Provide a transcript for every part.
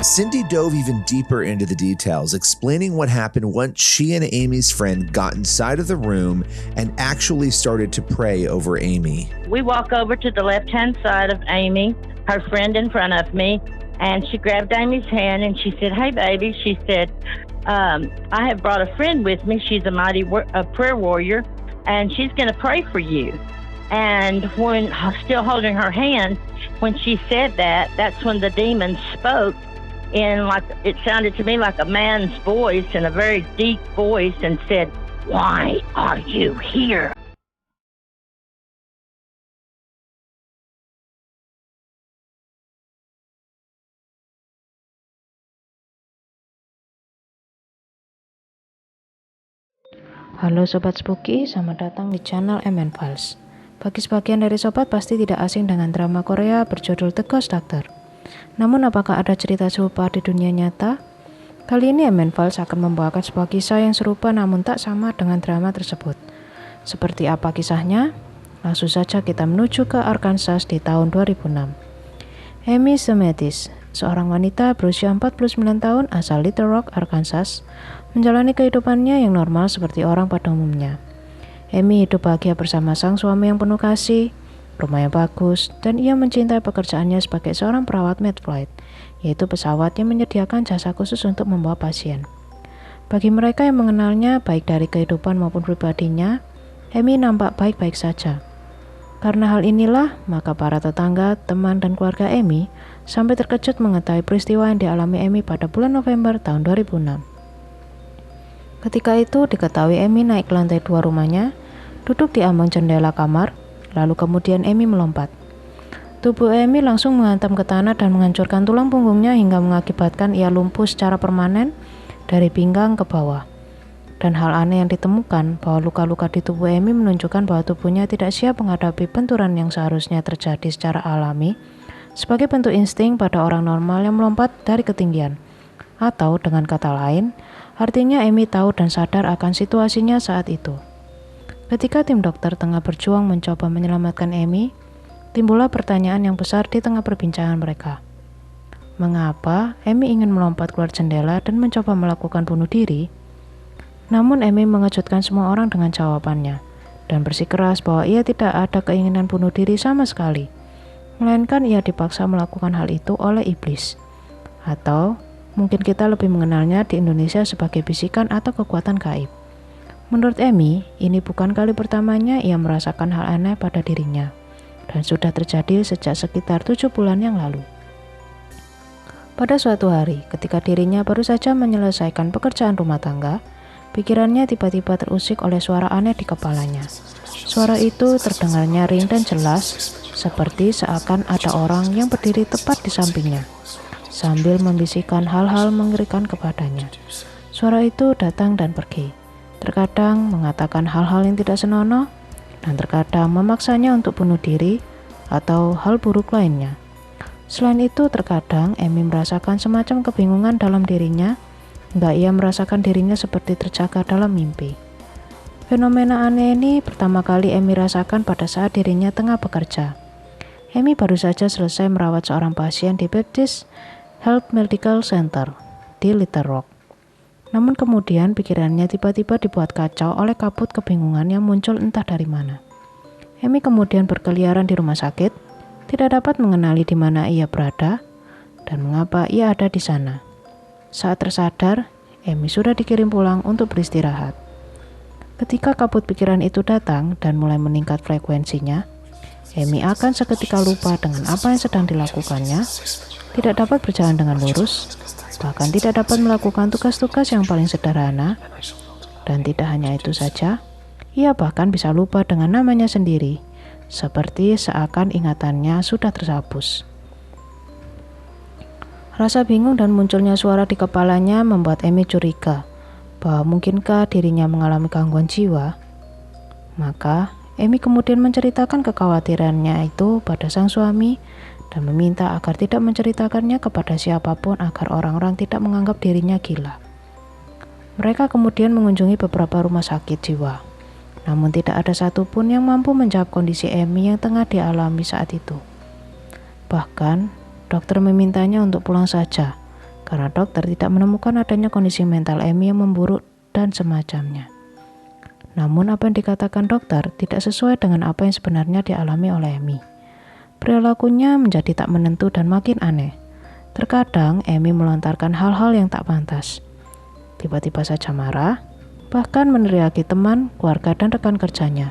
Cindy dove even deeper into the details, explaining what happened once she and Amy's friend got inside of the room and actually started to pray over Amy. We walk over to the left-hand side of Amy, her friend in front of me, and she grabbed Amy's hand and she said, "Hey, baby," she said, "I have brought a friend with me. She's a mighty prayer warrior, and she's going to pray for you." And when still holding her hand, when she said that, that's when the demon spoke in, like, it sounded to me like a man's voice, in a very deep voice, and said, "Why are you here?" Halo Sobat Spooky, selamat datang di channel MN Files. Bagi sebagian dari sobat pasti tidak asing dengan drama Korea berjudul The Ghost Doctor. Namun apakah ada cerita serupa di dunia nyata? Kali ini MN Files akan membawakan sebuah kisah yang serupa namun tak sama dengan drama tersebut. Seperti apa kisahnya? Langsung saja kita menuju ke Arkansas di tahun 2006. Amy Semitis, seorang wanita berusia 49 tahun asal Little Rock, Arkansas, menjalani kehidupannya yang normal seperti orang pada umumnya. Amy hidup bahagia bersama sang suami yang penuh kasih, rumah yang bagus, dan ia mencintai pekerjaannya sebagai seorang perawat mid-flight, yaitu pesawat yang menyediakan jasa khusus untuk membawa pasien. Bagi mereka yang mengenalnya baik dari kehidupan maupun pribadinya, Amy nampak baik-baik saja. Karena hal inilah, maka para tetangga, teman, dan keluarga Amy sampai terkejut mengetahui peristiwa yang dialami Amy pada bulan November tahun 2006. Ketika itu diketahui Amy naik ke lantai 2 rumahnya, duduk di ambang jendela kamar, lalu kemudian Amy melompat. Tubuh Amy langsung menghantam ke tanah dan menghancurkan tulang punggungnya hingga mengakibatkan ia lumpuh secara permanen dari pinggang ke bawah. Dan hal aneh yang ditemukan bahwa luka-luka di tubuh Amy menunjukkan bahwa tubuhnya tidak siap menghadapi benturan yang seharusnya terjadi secara alami sebagai bentuk insting pada orang normal yang melompat dari ketinggian. Atau dengan kata lain, artinya Amy tahu dan sadar akan situasinya saat itu. Ketika tim dokter tengah berjuang mencoba menyelamatkan Amy, timbullah pertanyaan yang besar di tengah perbincangan mereka. Mengapa Amy ingin melompat keluar jendela dan mencoba melakukan bunuh diri? Namun Amy mengejutkan semua orang dengan jawabannya, dan bersikeras bahwa ia tidak ada keinginan bunuh diri sama sekali, melainkan ia dipaksa melakukan hal itu oleh iblis. Atau mungkin kita lebih mengenalnya di Indonesia sebagai bisikan atau kekuatan gaib. Menurut Amy, ini bukan kali pertamanya ia merasakan hal aneh pada dirinya, dan sudah terjadi sejak sekitar 7 bulan yang lalu. Pada suatu hari, ketika dirinya baru saja menyelesaikan pekerjaan rumah tangga, pikirannya tiba-tiba terusik oleh suara aneh di kepalanya. Suara itu terdengar nyaring dan jelas, seperti seakan ada orang yang berdiri tepat di sampingnya, sambil membisikkan hal-hal mengerikan kepadanya. Suara itu datang dan pergi. Terkadang mengatakan hal-hal yang tidak senonoh, dan terkadang memaksanya untuk bunuh diri atau hal buruk lainnya. Selain itu, terkadang Amy merasakan semacam kebingungan dalam dirinya, hingga ia merasakan dirinya seperti terjaga dalam mimpi. Fenomena aneh ini pertama kali Amy rasakan pada saat dirinya tengah bekerja. Amy baru saja selesai merawat seorang pasien di Baptist Health Medical Center di Little Rock. Namun kemudian pikirannya tiba-tiba dibuat kacau oleh kabut kebingungan yang muncul entah dari mana. Amy kemudian berkeliaran di rumah sakit, tidak dapat mengenali di mana ia berada dan mengapa ia ada di sana. Saat tersadar, Amy sudah dikirim pulang untuk beristirahat. Ketika kabut pikiran itu datang dan mulai meningkat frekuensinya, Amy akan seketika lupa dengan apa yang sedang dilakukannya, tidak dapat berjalan dengan lurus, bahkan tidak dapat melakukan tugas-tugas yang paling sederhana, dan tidak hanya itu saja, ia bahkan bisa lupa dengan namanya sendiri, seperti seakan ingatannya sudah terhapus. Rasa bingung dan munculnya suara di kepalanya membuat Amy curiga bahwa mungkinkah dirinya mengalami gangguan jiwa. Maka Amy kemudian menceritakan kekhawatirannya itu pada sang suami dan meminta agar tidak menceritakannya kepada siapapun agar orang-orang tidak menganggap dirinya gila. Mereka kemudian mengunjungi beberapa rumah sakit jiwa, namun tidak ada satupun yang mampu menjawab kondisi Amy yang tengah dialami saat itu. Bahkan, dokter memintanya untuk pulang saja, karena dokter tidak menemukan adanya kondisi mental Amy yang memburuk dan semacamnya. Namun apa yang dikatakan dokter tidak sesuai dengan apa yang sebenarnya dialami oleh Amy. Perilakunya menjadi tak menentu dan makin aneh. Terkadang Amy melontarkan hal-hal yang tak pantas. Tiba-tiba saja marah, bahkan meneriaki teman, keluarga, dan rekan kerjanya.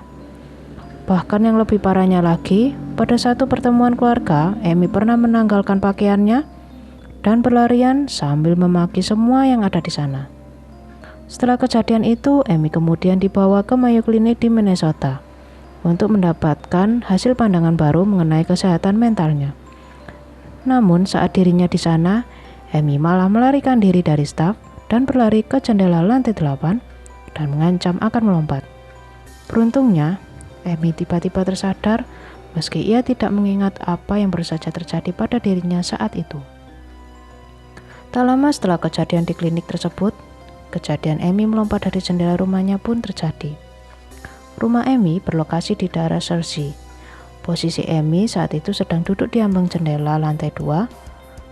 Bahkan yang lebih parahnya lagi, pada satu pertemuan keluarga, Amy pernah menanggalkan pakaiannya dan berlarian sambil memaki semua yang ada di sana. Setelah kejadian itu, Amy kemudian dibawa ke Mayo Clinic di Minnesota untuk mendapatkan hasil pandangan baru mengenai kesehatan mentalnya. Namun saat dirinya di sana, Amy malah melarikan diri dari staf dan berlari ke jendela lantai 8 dan mengancam akan melompat. Beruntungnya, Amy tiba-tiba tersadar meski ia tidak mengingat apa yang baru saja terjadi pada dirinya saat itu. Tak lama setelah kejadian di klinik tersebut, kejadian Amy melompat dari jendela rumahnya pun terjadi. Rumah Amy berlokasi di daerah Searcy. Posisi Amy saat itu sedang duduk di ambang jendela lantai 2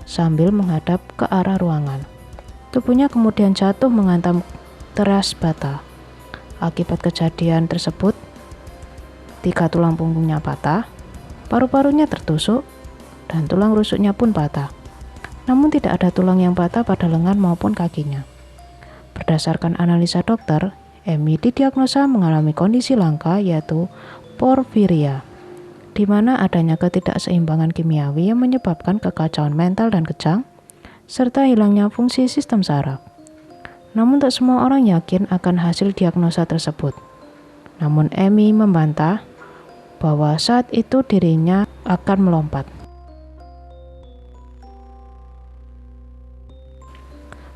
sambil menghadap ke arah ruangan. Tubuhnya kemudian jatuh menghantam teras bata. Akibat kejadian tersebut, 3 tulang punggungnya patah, paru-parunya tertusuk, dan tulang rusuknya pun patah. Namun tidak ada tulang yang patah pada lengan maupun kakinya. Berdasarkan analisa dokter, Amy didiagnosa mengalami kondisi langka yaitu porfiria, di mana adanya ketidakseimbangan kimiawi yang menyebabkan kekacauan mental dan kejang, serta hilangnya fungsi sistem saraf. Namun tak semua orang yakin akan hasil diagnosa tersebut. Namun Amy membantah bahwa saat itu dirinya akan melompat.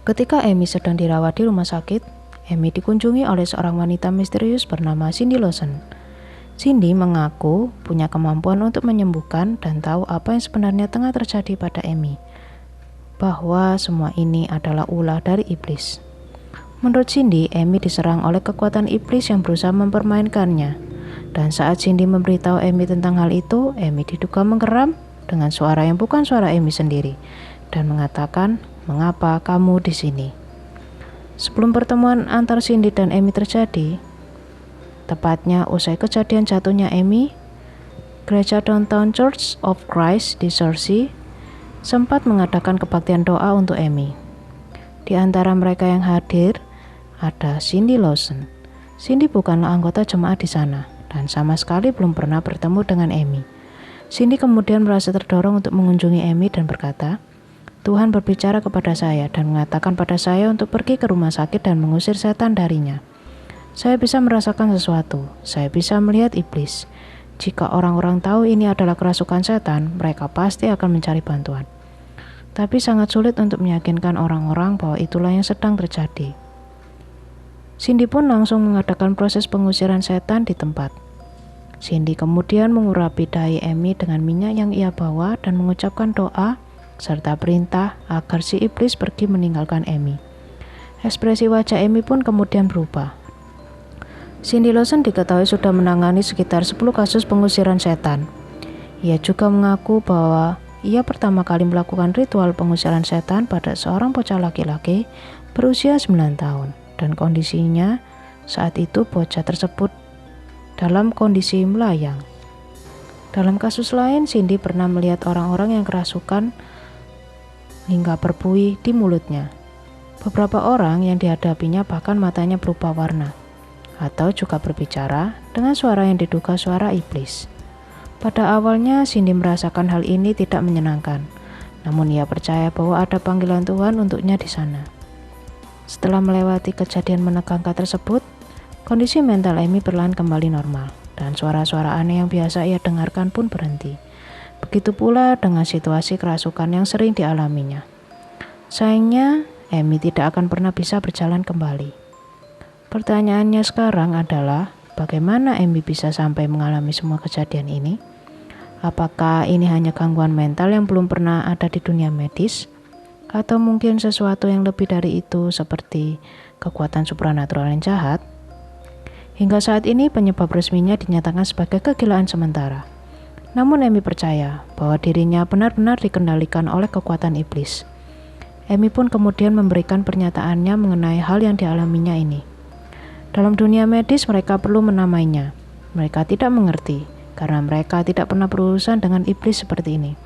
Ketika Amy sedang dirawat di rumah sakit, Amy dikunjungi oleh seorang wanita misterius bernama Cindy Lawson. Cindy mengaku punya kemampuan untuk menyembuhkan dan tahu apa yang sebenarnya tengah terjadi pada Amy, bahwa semua ini adalah ulah dari iblis. Menurut Cindy, Amy diserang oleh kekuatan iblis yang berusaha mempermainkannya. Dan saat Cindy memberitahu Amy tentang hal itu, Amy diduga menggeram dengan suara yang bukan suara Amy sendiri dan mengatakan, "Mengapa kamu di sini?" Sebelum pertemuan antar Cindy dan Amy terjadi, tepatnya usai kejadian jatuhnya Amy, Gereja Downtown Church of Christ di Searcy sempat mengadakan kebaktian doa untuk Amy. Di antara mereka yang hadir ada Cindy Lawson. Cindy bukanlah anggota jemaat di sana dan sama sekali belum pernah bertemu dengan Amy. Cindy kemudian merasa terdorong untuk mengunjungi Amy dan berkata, "Tuhan berbicara kepada saya dan mengatakan pada saya untuk pergi ke rumah sakit dan mengusir setan darinya. Saya bisa merasakan sesuatu, saya bisa melihat iblis. Jika orang-orang tahu ini adalah kerasukan setan, mereka pasti akan mencari bantuan. Tapi sangat sulit untuk meyakinkan orang-orang bahwa itulah yang sedang terjadi." Cindy pun langsung mengadakan proses pengusiran setan di tempat. Cindy kemudian mengurapi dahi Amy dengan minyak yang ia bawa dan mengucapkan doa serta perintah agar si iblis pergi meninggalkan Amy. Ekspresi wajah Amy pun kemudian berubah. Cindy Lawson diketahui sudah menangani sekitar 10 kasus pengusiran setan. Ia juga mengaku bahwa ia pertama kali melakukan ritual pengusiran setan pada seorang bocah laki-laki berusia 9 tahun dan kondisinya saat itu bocah tersebut dalam kondisi melayang. Dalam kasus lain, Cindy pernah melihat orang-orang yang kerasukan hingga berbuih di mulutnya. Beberapa orang yang dihadapinya bahkan matanya berubah warna atau juga berbicara dengan suara yang diduga suara iblis. Pada awalnya Cindy merasakan hal ini tidak menyenangkan, namun ia percaya bahwa ada panggilan Tuhan untuknya di sana. Setelah melewati kejadian menegangkan tersebut, kondisi mental Amy perlahan kembali normal dan suara-suara aneh yang biasa ia dengarkan pun berhenti. Begitu pula dengan situasi kerasukan yang sering dialaminya. Sayangnya, Amy tidak akan pernah bisa berjalan kembali. Pertanyaannya sekarang adalah, bagaimana Amy bisa sampai mengalami semua kejadian ini? Apakah ini hanya gangguan mental yang belum pernah ada di dunia medis? Atau mungkin sesuatu yang lebih dari itu seperti kekuatan supranatural yang jahat? Hingga saat ini penyebab resminya dinyatakan sebagai kegilaan sementara. Namun Amy percaya bahwa dirinya benar-benar dikendalikan oleh kekuatan iblis. Amy pun kemudian memberikan pernyataannya mengenai hal yang dialaminya ini. Dalam dunia medis mereka perlu menamainya. Mereka tidak mengerti, karena mereka tidak pernah berurusan dengan iblis seperti ini.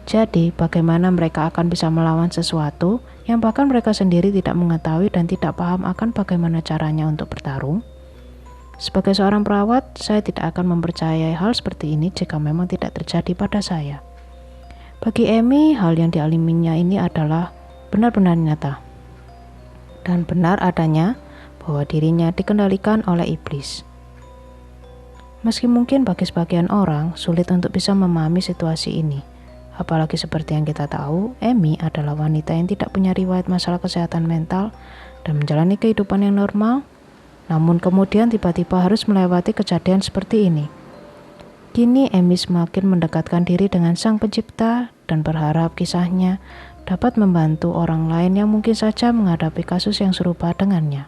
Jadi, bagaimana mereka akan bisa melawan sesuatu yang bahkan mereka sendiri tidak mengetahui dan tidak paham akan bagaimana caranya untuk bertarung? Sebagai seorang perawat, saya tidak akan mempercayai hal seperti ini jika memang tidak terjadi pada saya. Bagi Amy, hal yang dialaminya ini adalah benar-benar nyata. Dan benar adanya bahwa dirinya dikendalikan oleh iblis. Meski mungkin bagi sebagian orang sulit untuk bisa memahami situasi ini, apalagi seperti yang kita tahu, Amy adalah wanita yang tidak punya riwayat masalah kesehatan mental dan menjalani kehidupan yang normal, namun kemudian tiba-tiba harus melewati kejadian seperti ini. Kini Amy semakin mendekatkan diri dengan Sang Pencipta dan berharap kisahnya dapat membantu orang lain yang mungkin saja menghadapi kasus yang serupa dengannya.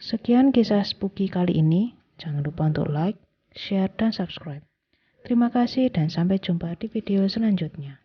Sekian kisah spooky kali ini. Jangan lupa untuk like, share, dan subscribe. Terima kasih dan sampai jumpa di video selanjutnya.